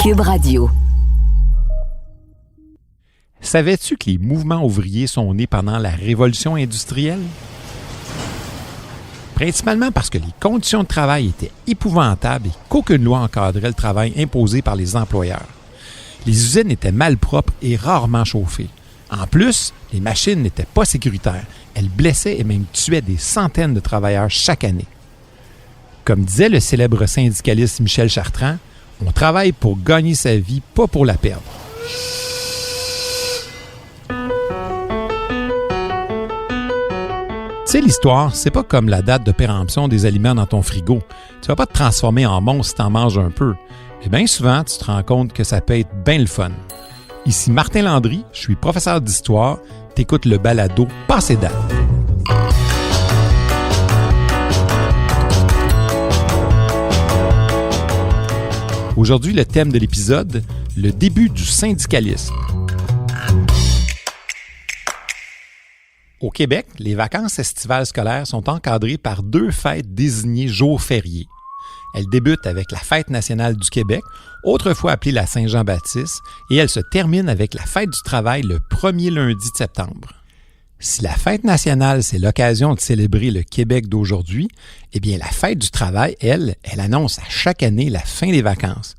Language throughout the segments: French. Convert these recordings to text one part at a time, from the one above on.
Cube Radio. Savais-tu que les mouvements ouvriers sont nés pendant la Révolution industrielle? Principalement parce que les conditions de travail étaient épouvantables et qu'aucune loi encadrait le travail imposé par les employeurs. Les usines étaient malpropres et rarement chauffées. En plus, les machines n'étaient pas sécuritaires. Elles blessaient et même tuaient des centaines de travailleurs chaque année. Comme disait le célèbre syndicaliste Michel Chartrand, « On travaille pour gagner sa vie, pas pour la perdre. » Tu sais, l'histoire, c'est pas comme la date de péremption des aliments dans ton frigo. Tu vas pas te transformer en monstre si t'en manges un peu. Et bien souvent, tu te rends compte que ça peut être bien le fun. Ici Martin Landry, je suis professeur d'histoire. T'écoutes le balado Passé date. Aujourd'hui, le thème de l'épisode, le début du syndicalisme. Au Québec, les vacances estivales scolaires sont encadrées par 2 fêtes désignées jours fériés. Elles débutent avec la Fête nationale du Québec, autrefois appelée la Saint-Jean-Baptiste, et elles se terminent avec la Fête du travail le premier lundi de septembre. Si la Fête nationale, c'est l'occasion de célébrer le Québec d'aujourd'hui, eh bien la Fête du travail, elle annonce à chaque année la fin des vacances.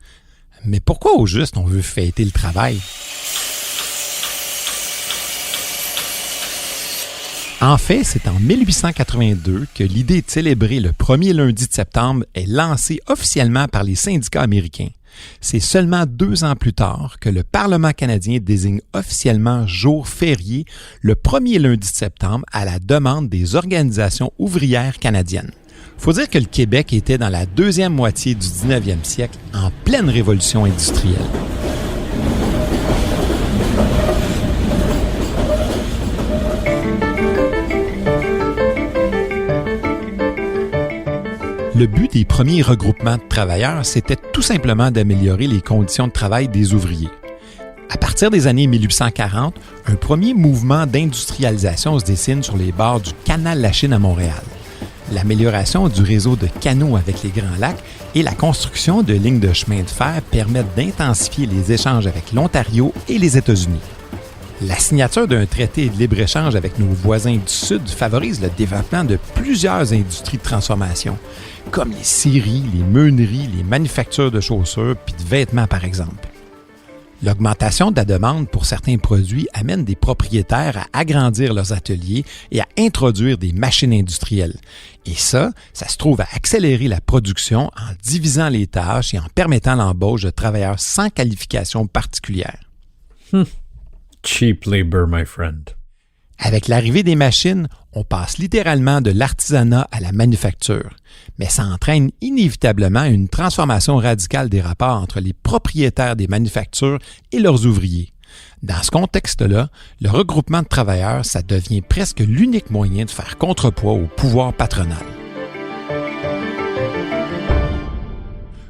Mais pourquoi au juste on veut fêter le travail? En fait, c'est en 1882 que l'idée de célébrer le premier lundi de septembre est lancée officiellement par les syndicats américains. C'est seulement 2 ans plus tard que le Parlement canadien désigne officiellement jour férié le premier lundi de septembre à la demande des organisations ouvrières canadiennes. Faut dire que le Québec était dans la deuxième moitié du 19e siècle, en pleine révolution industrielle. Le but des premiers regroupements de travailleurs, c'était tout simplement d'améliorer les conditions de travail des ouvriers. À partir des années 1840, un premier mouvement d'industrialisation se dessine sur les bords du canal Lachine à Montréal. L'amélioration du réseau de canaux avec les Grands Lacs et la construction de lignes de chemin de fer permettent d'intensifier les échanges avec l'Ontario et les États-Unis. La signature d'un traité de libre-échange avec nos voisins du Sud favorise le développement de plusieurs industries de transformation, comme les scieries, les meuneries, les manufactures de chaussures puis de vêtements, par exemple. L'augmentation de la demande pour certains produits amène des propriétaires à agrandir leurs ateliers et à introduire des machines industrielles. Et ça se trouve à accélérer la production en divisant les tâches et en permettant l'embauche de travailleurs sans qualification particulière. Cheap labor, my friend. Avec l'arrivée des machines, on passe littéralement de l'artisanat à la manufacture, mais ça entraîne inévitablement une transformation radicale des rapports entre les propriétaires des manufactures et leurs ouvriers. Dans ce contexte-là, le regroupement de travailleurs, ça devient presque l'unique moyen de faire contrepoids au pouvoir patronal.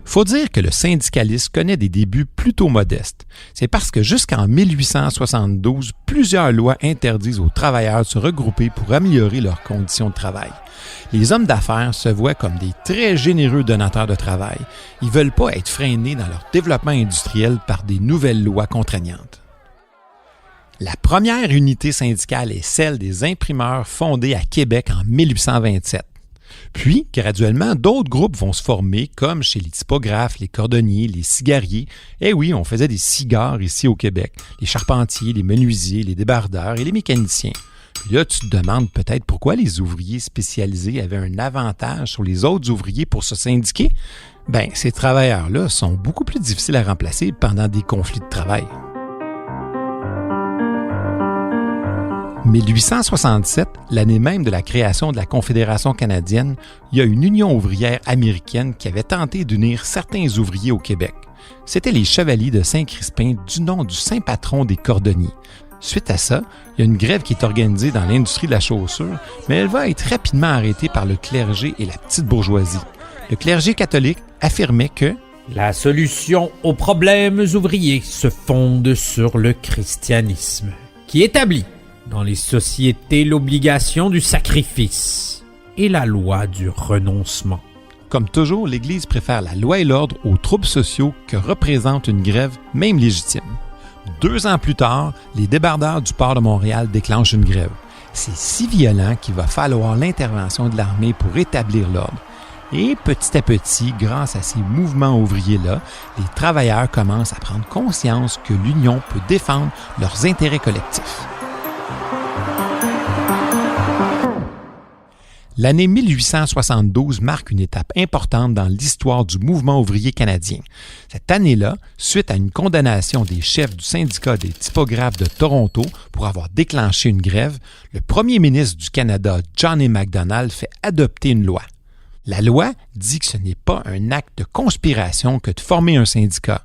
Faut dire que le syndicalisme connaît des débuts plutôt modestes. C'est parce que jusqu'en 1872, plusieurs lois interdisent aux travailleurs de se regrouper pour améliorer leurs conditions de travail. Les hommes d'affaires se voient comme des très généreux donateurs de travail. Ils ne veulent pas être freinés dans leur développement industriel par des nouvelles lois contraignantes. La première unité syndicale est celle des imprimeurs fondée à Québec en 1827. Puis, graduellement, d'autres groupes vont se former, comme chez les typographes, les cordonniers, les cigariers. Eh oui, on faisait des cigares ici au Québec. Les charpentiers, les menuisiers, les débardeurs et les mécaniciens. Puis là, tu te demandes peut-être pourquoi les ouvriers spécialisés avaient un avantage sur les autres ouvriers pour se syndiquer. Bien, ces travailleurs-là sont beaucoup plus difficiles à remplacer pendant des conflits de travail. 1867, l'année même de la création de la Confédération canadienne, il y a une union ouvrière américaine qui avait tenté d'unir certains ouvriers au Québec. C'étaient les Chevaliers de Saint-Crispin du nom du saint patron des cordonniers. Suite à ça, il y a une grève qui est organisée dans l'industrie de la chaussure, mais elle va être rapidement arrêtée par le clergé et la petite bourgeoisie. Le clergé catholique affirmait que la solution aux problèmes ouvriers se fonde sur le christianisme, qui établit dans les sociétés l'obligation du sacrifice et la loi du renoncement. Comme toujours, l'Église préfère la loi et l'ordre aux troubles sociaux que représente une grève, même légitime. 2 ans plus tard, les débardeurs du port de Montréal déclenchent une grève. C'est si violent qu'il va falloir l'intervention de l'armée pour rétablir l'ordre. Et petit à petit, grâce à ces mouvements ouvriers-là, les travailleurs commencent à prendre conscience que l'union peut défendre leurs intérêts collectifs. L'année 1872 marque une étape importante dans l'histoire du mouvement ouvrier canadien. Cette année-là, suite à une condamnation des chefs du syndicat des typographes de Toronto pour avoir déclenché une grève, le premier ministre du Canada, John A. Macdonald, fait adopter une loi. La loi dit que ce n'est pas un acte de conspiration que de former un syndicat.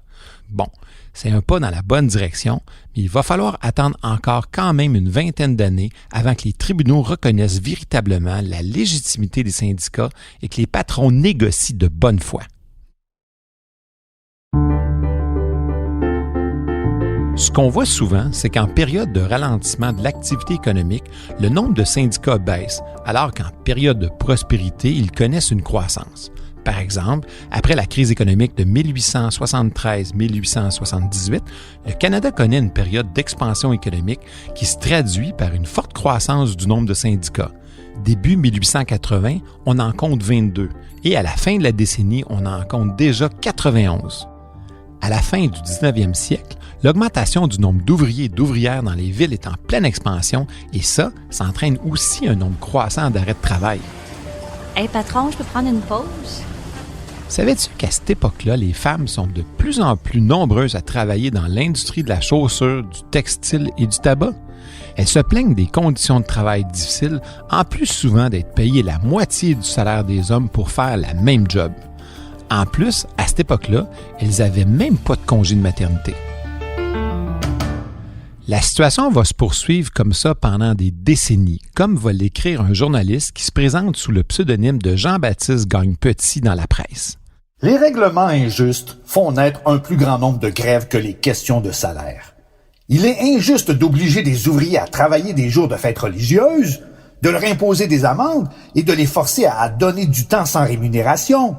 Bon, c'est un pas dans la bonne direction, mais il va falloir attendre encore quand même une vingtaine d'années avant que les tribunaux reconnaissent véritablement la légitimité des syndicats et que les patrons négocient de bonne foi. Ce qu'on voit souvent, c'est qu'en période de ralentissement de l'activité économique, le nombre de syndicats baisse, alors qu'en période de prospérité, ils connaissent une croissance. Par exemple, après la crise économique de 1873-1878, le Canada connaît une période d'expansion économique qui se traduit par une forte croissance du nombre de syndicats. Début 1880, on en compte 22 et à la fin de la décennie, on en compte déjà 91. À la fin du 19e siècle, l'augmentation du nombre d'ouvriers et d'ouvrières dans les villes est en pleine expansion et ça entraîne aussi un nombre croissant d'arrêts de travail. Hey patron, je peux prendre une pause? Savais-tu qu'à cette époque-là, les femmes sont de plus en plus nombreuses à travailler dans l'industrie de la chaussure, du textile et du tabac? Elles se plaignent des conditions de travail difficiles, en plus souvent d'être payées la moitié du salaire des hommes pour faire la même job. En plus, à cette époque-là, elles n'avaient même pas de congé de maternité. La situation va se poursuivre comme ça pendant des décennies, comme va l'écrire un journaliste qui se présente sous le pseudonyme de Jean-Baptiste Gagne-Petit dans la presse. Les règlements injustes font naître un plus grand nombre de grèves que les questions de salaire. Il est injuste d'obliger des ouvriers à travailler des jours de fêtes religieuses, de leur imposer des amendes et de les forcer à donner du temps sans rémunération.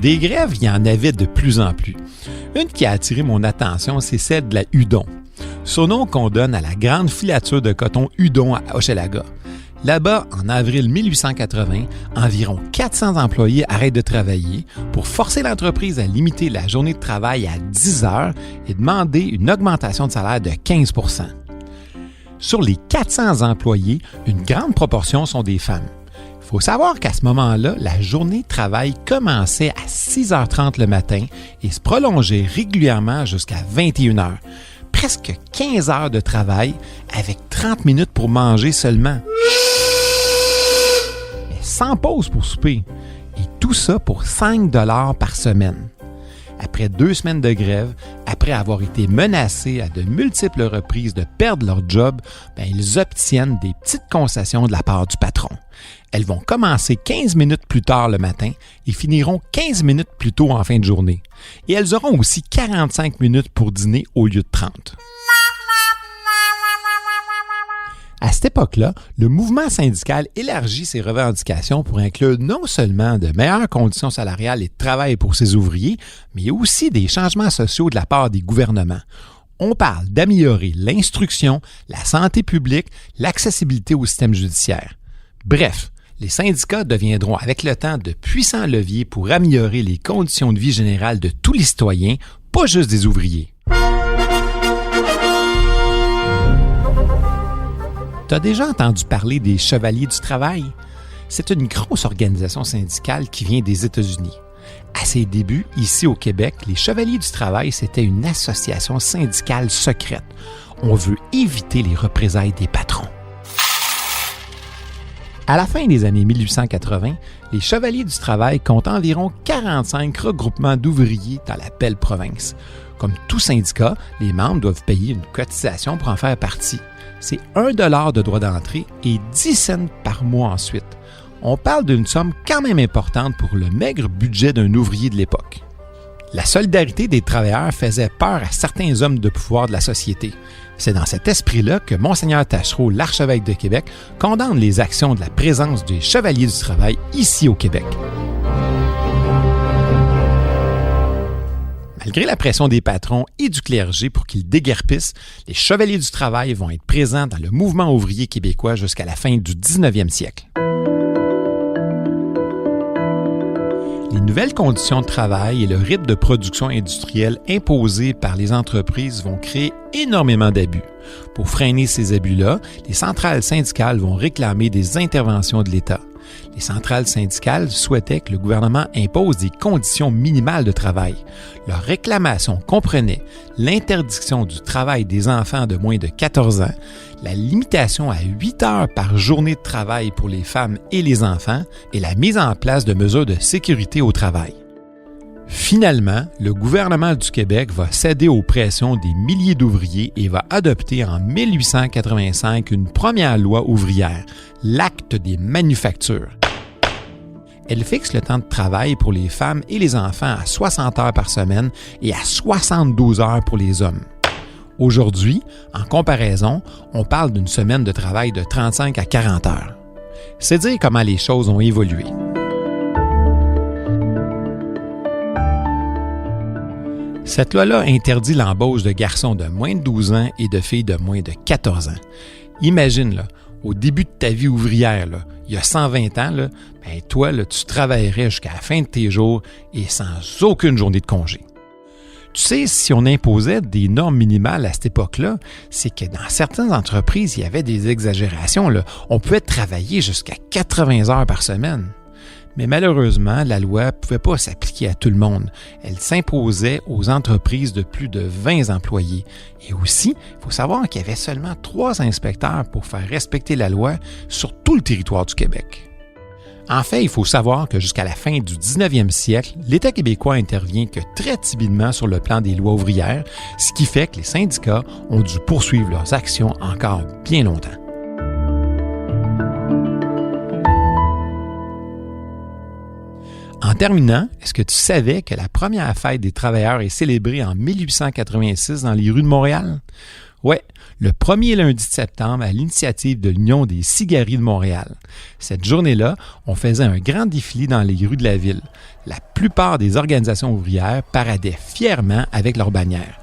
Des grèves, il y en avait de plus en plus. Une qui a attiré mon attention, c'est celle de la Hudon. Surnom qu'on donne à la grande filature de coton Hudon à Hochelaga. Là-bas, en avril 1880, environ 400 employés arrêtent de travailler pour forcer l'entreprise à limiter la journée de travail à 10 heures et demander une augmentation de salaire de 15 %. Sur les 400 employés, une grande proportion sont des femmes. Il faut savoir qu'à ce moment-là, la journée de travail commençait à 6h30 le matin et se prolongeait régulièrement jusqu'à 21h. Presque 15 heures de travail avec 30 minutes pour manger seulement. Mais sans pause pour souper. Et tout ça pour 5 $ par semaine. Après 2 semaines de grève, après avoir été menacés à de multiples reprises de perdre leur job, ils obtiennent des petites concessions de la part du patron. Elles vont commencer 15 minutes plus tard le matin et finiront 15 minutes plus tôt en fin de journée. Et elles auront aussi 45 minutes pour dîner au lieu de 30. À cette époque-là, le mouvement syndical élargit ses revendications pour inclure non seulement de meilleures conditions salariales et de travail pour ses ouvriers, mais aussi des changements sociaux de la part des gouvernements. On parle d'améliorer l'instruction, la santé publique, l'accessibilité au système judiciaire. Bref, les syndicats deviendront avec le temps de puissants leviers pour améliorer les conditions de vie générales de tous les citoyens, pas juste des ouvriers. Tu as déjà entendu parler des Chevaliers du Travail? C'est une grosse organisation syndicale qui vient des États-Unis. À ses débuts, ici au Québec, les Chevaliers du Travail, c'était une association syndicale secrète. On veut éviter les représailles des patrons. À la fin des années 1880, les Chevaliers du Travail comptent environ 45 regroupements d'ouvriers dans la belle province. Comme tout syndicat, les membres doivent payer une cotisation pour en faire partie. C'est 1 $ de droit d'entrée et 10 cents par mois ensuite. On parle d'une somme quand même importante pour le maigre budget d'un ouvrier de l'époque. La solidarité des travailleurs faisait peur à certains hommes de pouvoir de la société. C'est dans cet esprit-là que Monseigneur Taschereau, l'archevêque de Québec, condamne les actions de la présence des chevaliers du travail ici au Québec. Malgré la pression des patrons et du clergé pour qu'ils déguerpissent, les chevaliers du travail vont être présents dans le mouvement ouvrier québécois jusqu'à la fin du 19e siècle. Les nouvelles conditions de travail et le rythme de production industrielle imposés par les entreprises vont créer énormément d'abus. Pour freiner ces abus-là, les centrales syndicales vont réclamer des interventions de l'État. Les centrales syndicales souhaitaient que le gouvernement impose des conditions minimales de travail. Leurs réclamations comprenaient l'interdiction du travail des enfants de moins de 14 ans, la limitation à 8 heures par journée de travail pour les femmes et les enfants et la mise en place de mesures de sécurité au travail. Finalement, le gouvernement du Québec va céder aux pressions des milliers d'ouvriers et va adopter en 1885 une première loi ouvrière, l'Acte des manufactures. Elle fixe le temps de travail pour les femmes et les enfants à 60 heures par semaine et à 72 heures pour les hommes. Aujourd'hui, en comparaison, on parle d'une semaine de travail de 35 à 40 heures. C'est dire comment les choses ont évolué. Cette loi-là interdit l'embauche de garçons de moins de 12 ans et de filles de moins de 14 ans. Imagine, là, au début de ta vie ouvrière, là, il y a 120 ans, là, ben toi, là, tu travaillerais jusqu'à la fin de tes jours et sans aucune journée de congé. Tu sais, si on imposait des normes minimales à cette époque-là, c'est que dans certaines entreprises, il y avait des exagérations, là. On pouvait travailler jusqu'à 80 heures par semaine. Mais malheureusement, la loi ne pouvait pas s'appliquer à tout le monde. Elle s'imposait aux entreprises de plus de 20 employés. Et aussi, il faut savoir qu'il y avait seulement 3 inspecteurs pour faire respecter la loi sur tout le territoire du Québec. En fait, il faut savoir que jusqu'à la fin du 19e siècle, l'État québécois intervient que très timidement sur le plan des lois ouvrières, ce qui fait que les syndicats ont dû poursuivre leurs actions encore bien longtemps. En terminant, est-ce que tu savais que la première fête des travailleurs est célébrée en 1886 dans les rues de Montréal? Oui, le premier lundi de septembre à l'initiative de l'Union des cigaries de Montréal. Cette journée-là, on faisait un grand défilé dans les rues de la ville. La plupart des organisations ouvrières paradaient fièrement avec leurs bannières.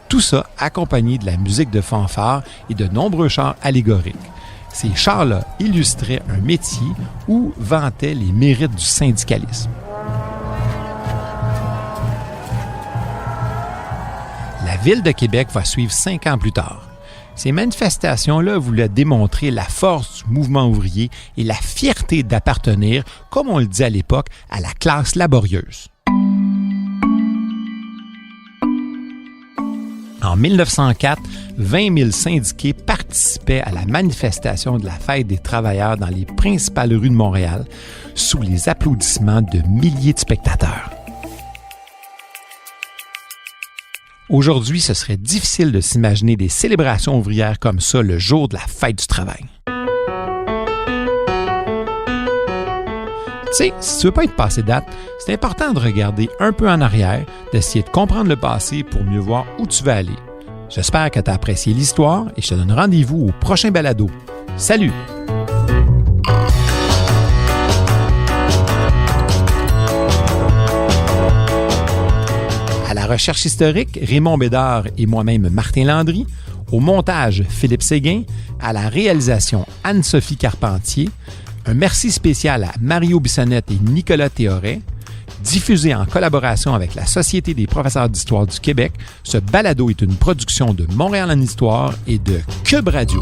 Tout ça accompagné de la musique de fanfare et de nombreux chars allégoriques. Ces chars-là illustraient un métier ou vantaient les mérites du syndicalisme. La Ville de Québec va suivre 5 ans plus tard. Ces manifestations-là voulaient démontrer la force du mouvement ouvrier et la fierté d'appartenir, comme on le dit à l'époque, à la classe laborieuse. En 1904, 20 000 syndiqués participaient à la manifestation de la Fête des travailleurs dans les principales rues de Montréal, sous les applaudissements de milliers de spectateurs. Aujourd'hui, ce serait difficile de s'imaginer des célébrations ouvrières comme ça le jour de la Fête du travail. Tu sais, si tu veux pas être passé date, c'est important de regarder un peu en arrière, d'essayer de comprendre le passé pour mieux voir où tu vas aller. J'espère que tu as apprécié l'histoire et je te donne rendez-vous au prochain balado. Salut! À la recherche historique, Raymond Bédard et moi-même Martin Landry. Au montage, Philippe Séguin. À la réalisation, Anne-Sophie Carpentier. Un merci spécial à Mario Bissonnette et Nicolas Théoret. Diffusé en collaboration avec la Société des professeurs d'histoire du Québec, ce balado est une production de Montréal en Histoire et de Cube Radio.